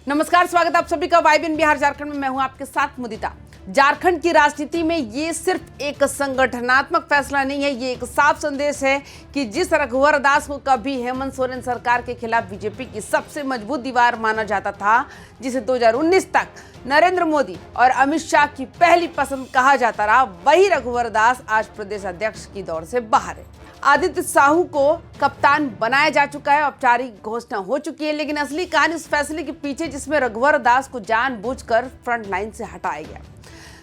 नमस्कार, स्वागत आप सभी का वाइब्रेंट बिहार झारखंड में। मैं हूं आपके साथ मुदिता। झारखंड की राजनीति में ये सिर्फ एक संगठनात्मक फैसला नहीं है, ये एक साफ संदेश है कि जिस रघुवर दास को कभी हेमंत सोरेन सरकार के खिलाफ बीजेपी की सबसे मजबूत दीवार माना जाता था, जिसे 2019 तक नरेंद्र मोदी और अमित शाह की पहली पसंद कहा जाता रहा, वही रघुवर दास आज प्रदेश अध्यक्ष की दौड़ से बाहर है। आदित्य साहू को कप्तान बनाया जा चुका है, औपचारिक घोषणा हो चुकी है, लेकिन असली कहानी उस फैसले के पीछे जिसमें रघुवर दास को जानबूझकर फ्रंट लाइन से हटाया गया।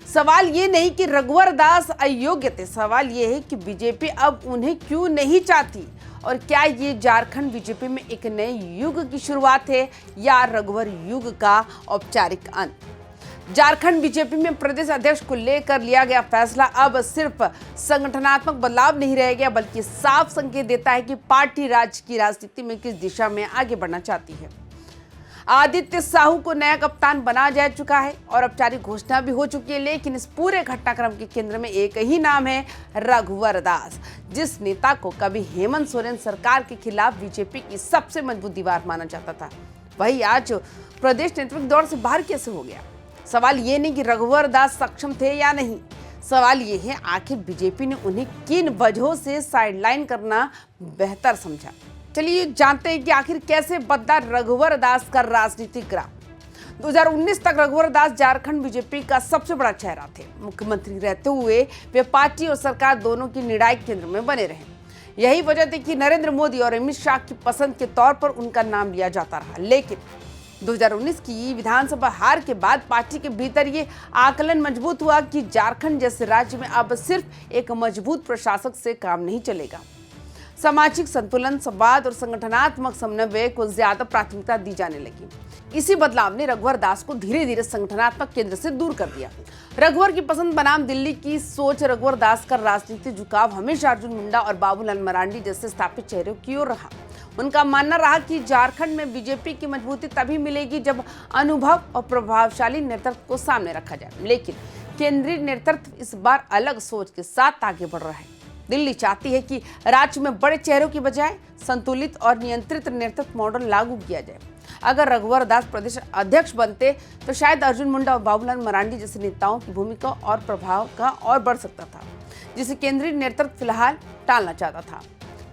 सवाल ये नहीं कि रघुवर दास अयोग्य थे, सवाल ये है कि बीजेपी अब उन्हें क्यों नहीं चाहती और क्या ये झारखंड बीजेपी में एक नए युग की शुरुआत है या रघुवर युग का औपचारिक अंत। झारखंड बीजेपी में प्रदेश अध्यक्ष को लेकर लिया गया फैसला अब सिर्फ संगठनात्मक बदलाव नहीं रह गया, बल्कि साफ संकेत देता है कि पार्टी राज्य की राजनीति में किस दिशा में आगे बढ़ना चाहती है। आदित्य साहू को नया कप्तान बनाया जा चुका है और औपचारिक घोषणा भी हो चुकी है, लेकिन इस पूरे घटनाक्रम के केंद्र में एक ही नाम है, रघुवर दास, जिस नेता को कभी हेमंत सोरेन सरकार के खिलाफ बीजेपी की सबसे मजबूत दीवार माना जाता था, वही आज प्रदेश नेतृत्व दौर से बाहर कैसे हो गया। सवाल ये नहीं कि रघुवर दास सक्षम थे या नहीं, सवाल ये है आखिर बीजेपी ने उन्हें किन वजहों से साइडलाइन करना बेहतर समझा। चलिए जानते हैं कि आखिर कैसे बदला रघुवर दास का राजनीतिक ग्राफ। 2019 तक रघुवर दास झारखंड बीजेपी का सबसे बड़ा चेहरा थे। मुख्यमंत्री रहते हुए वे पार्टी और सरकार दोनों की निर्णायक केंद्र में बने रहे। यही वजह थी कि नरेंद्र मोदी और अमित शाह की पसंद के तौर पर उनका नाम लिया जाता रहा। लेकिन 2019 की विधानसभा हार के बाद पार्टी के भीतर ये आकलन मजबूत हुआ कि झारखंड जैसे राज्य में अब सिर्फ एक मजबूत प्रशासक से काम नहीं चलेगा। सामाजिक संतुलन, संवाद और संगठनात्मक समन्वय को ज्यादा प्राथमिकता दी जाने लगी। इसी बदलाव ने रघुवर दास को धीरे धीरे संगठनात्मक केंद्र से दूर कर दिया। रघुवर की पसंद बनाम दिल्ली की सोच, रघुवर दास का राजनीतिक झुकाव हमेशा अर्जुन मुंडा और बाबूलाल मरांडी जैसे स्थापित चेहरों की ओर रहा। उनका मानना रहा कि झारखंड में बीजेपी की मजबूती तभी मिलेगी जब अनुभव और प्रभावशाली नेतृत्व को सामने रखा जाए। लेकिन केंद्रीय नेतृत्व इस बार अलग सोच के साथ आगे बढ़ रहा है। दिल्ली चाहती है कि राज्य में बड़े चेहरों की बजाय संतुलित और नियंत्रित नेतृत्व मॉडल लागू किया जाए। अगर रघुवर दास प्रदेश अध्यक्ष बनते तो शायद अर्जुन मुंडा और बाबूलाल मरांडी जैसे नेताओं की भूमिका और प्रभाव का और बढ़ सकता था, जिसे केंद्रीय नेतृत्व फिलहाल टालना चाहता था।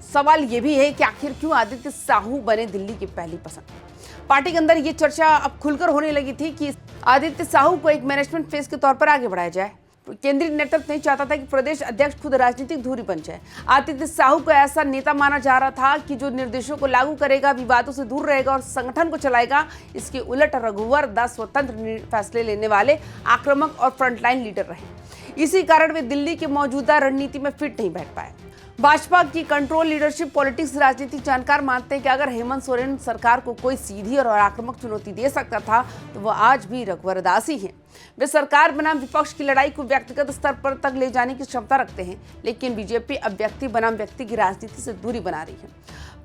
सवाल ये भी है कि आखिर क्यों आदित्य साहू बने दिल्ली की पहली पसंद। पार्टी के अंदर ये चर्चा अब खुलकर होने लगी थी कि आदित्य साहू को एक मैनेजमेंट फेज के तौर पर आगे बढ़ाया जाए। केंद्रीय नेतृत्व नहीं चाहता था कि प्रदेश अध्यक्ष खुद राजनीतिक धुरी बन जाए। आदित्य साहू को ऐसा नेता माना जा रहा था कि जो निर्देशों को लागू करेगा, विवादों से दूर रहेगा और संगठन को चलाएगा। इसके उलट रघुवर दास स्वतंत्र फैसले लेने वाले, आक्रामक और फ्रंटलाइन लीडर रहे। इसी कारण वे दिल्ली की मौजूदा रणनीति में फिट नहीं बैठ पाए। भाजपा की कंट्रोल लीडरशिप पॉलिटिक्स राजनीतिक जानकार मानते हैं कि अगर हेमंत सोरेन सरकार को कोई सीधी और आक्रामक चुनौती दे सकता था तो वह आज भी रघुवर दास ही हैं। वे सरकार बनाम विपक्ष की लड़ाई को व्यक्तिगत स्तर पर तक ले जाने की क्षमता रखते हैं, लेकिन बीजेपी अब व्यक्ति बनाम व्यक्ति की राजनीति से दूरी बना रही है।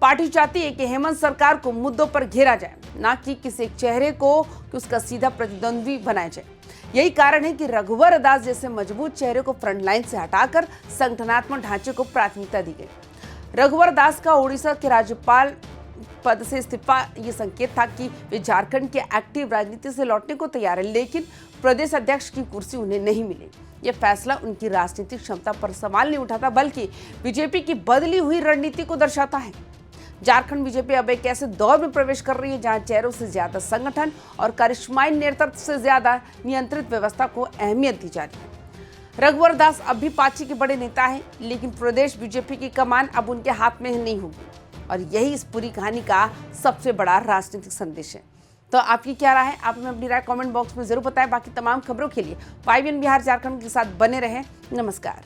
पार्टी चाहती है कि हेमंत सरकार को मुद्दों पर घेरा जाए, न कि किसी एक चेहरे को कि उसका सीधा प्रतिद्वंद्वी बनाया जाए। यही कारण है कि रघुवर दास जैसे मजबूत चेहरे को फ्रंटलाइन से हटाकर संगठनात्मक ढांचे को प्राथमिकता दी गई। रघुवर दास का ओडिशा के राज्यपाल पद से इस्तीफा ये संकेत था कि वे झारखंड के एक्टिव राजनीति से लौटने को तैयार है, लेकिन प्रदेश अध्यक्ष की कुर्सी उन्हें नहीं मिली। यह फैसला उनकी राजनीतिक क्षमता पर सवाल नहीं उठाता, बल्कि बीजेपी की बदली हुई रणनीति को दर्शाता है। झारखंड बीजेपी अब एक ऐसे दौर में प्रवेश कर रही है जहां चेहरों से ज्यादा संगठन और करिश्माई नेतृत्व से ज्यादा नियंत्रित व्यवस्था को अहमियत दी जा रही है। रघुवर दास अब भी पार्टी के बड़े नेता हैं, लेकिन प्रदेश बीजेपी की कमान अब उनके हाथ में नहीं होगी और यही इस पूरी कहानी का सबसे बड़ा राजनीतिक संदेश है। तो आपकी क्या राय है? आप हमें अपनी राय कमेंट बॉक्स में जरूर बताएं। बाकी तमाम खबरों के लिए वाइब्रेंट बिहार झारखंड के साथ बने रहें। नमस्कार।